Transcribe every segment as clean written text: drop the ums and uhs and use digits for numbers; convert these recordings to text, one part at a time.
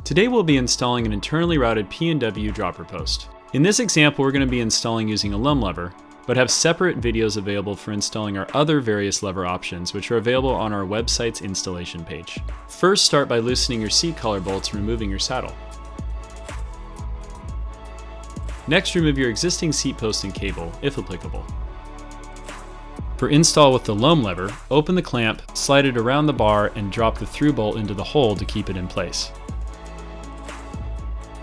Today we'll be installing an internally routed PNW dropper post. In this example, we're going to be installing using a Loam Lever, but have separate videos available for installing our other various lever options, which are available on our website's installation page. First, start by loosening your seat collar bolts and removing your saddle. Next, remove your existing seat post and cable, if applicable. For install with the Loam Lever, open the clamp, slide it around the bar, and drop the through bolt into the hole to keep it in place.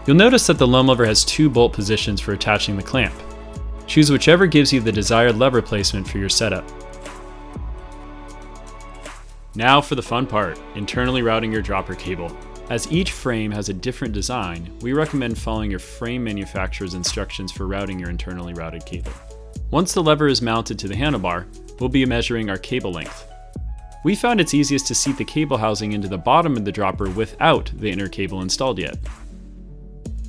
You'll notice that the Loam Lever has two bolt positions for attaching the clamp. Choose whichever gives you the desired lever placement for your setup. Now for the fun part, internally routing your dropper cable. As each frame has a different design, we recommend following your frame manufacturer's instructions for routing your internally routed cable. Once the lever is mounted to the handlebar, we'll be measuring our cable length. We found it's easiest to seat the cable housing into the bottom of the dropper without the inner cable installed yet.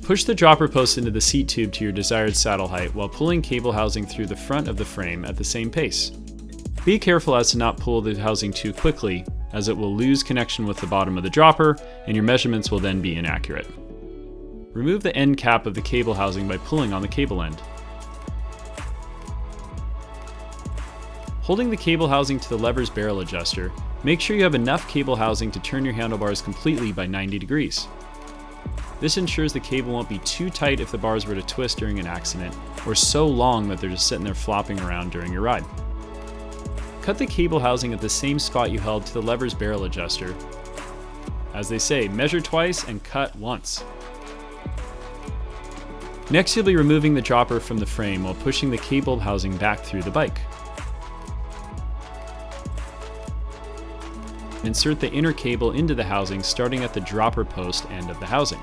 Push the dropper post into the seat tube to your desired saddle height while pulling cable housing through the front of the frame at the same pace. Be careful as to not pull the housing too quickly, as it will lose connection with the bottom of the dropper and your measurements will then be inaccurate. Remove the end cap of the cable housing by pulling on the cable end. Holding the cable housing to the lever's barrel adjuster, make sure you have enough cable housing to turn your handlebars completely by 90 degrees. This ensures the cable won't be too tight if the bars were to twist during an accident, or so long that they're just sitting there flopping around during your ride. Cut the cable housing at the same spot you held to the lever's barrel adjuster. As they say, measure twice and cut once. Next, you'll be removing the dropper from the frame while pushing the cable housing back through the bike. Insert the inner cable into the housing starting at the dropper post end of the housing.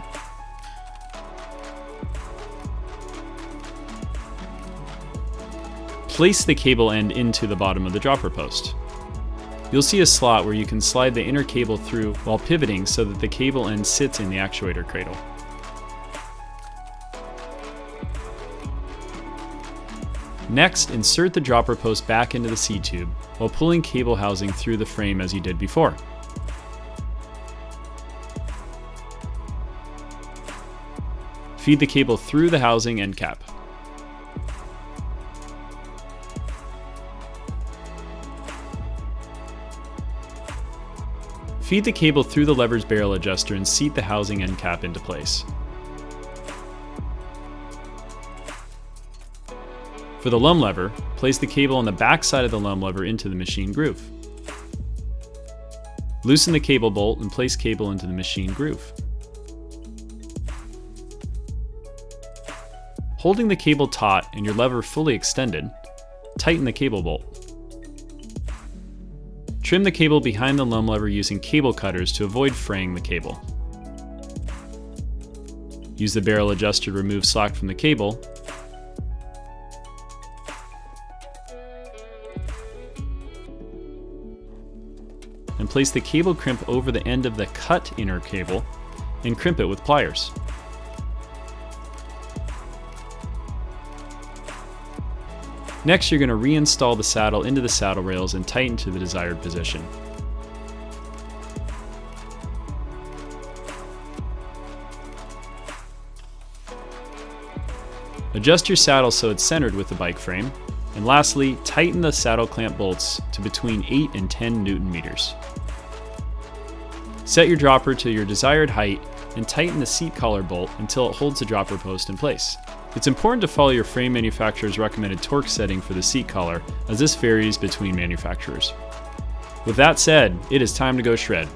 Place the cable end into the bottom of the dropper post. You'll see a slot where you can slide the inner cable through while pivoting so that the cable end sits in the actuator cradle. Next, insert the dropper post back into the seat tube while pulling cable housing through the frame as you did before. Feed the cable through the housing end cap. Feed the cable through the lever's barrel adjuster and seat the housing end cap into place. For the Loam Lever, place the cable on the back side of the Loam Lever into the machine groove. Loosen the cable bolt and place cable into the machine groove. Holding the cable taut and your lever fully extended, tighten the cable bolt. Trim the cable behind the Loam Lever using cable cutters to avoid fraying the cable. Use the barrel adjuster to remove slack from the cable. And place the cable crimp over the end of the cut inner cable and crimp it with pliers. Next, you're going to reinstall the saddle into the saddle rails and tighten to the desired position. Adjust your saddle so it's centered with the bike frame. And lastly, tighten the saddle clamp bolts to between 8 and 10 Newton meters. Set your dropper to your desired height and tighten the seat collar bolt until it holds the dropper post in place. It's important to follow your frame manufacturer's recommended torque setting for the seat collar, as this varies between manufacturers. With that said, it is time to go shred.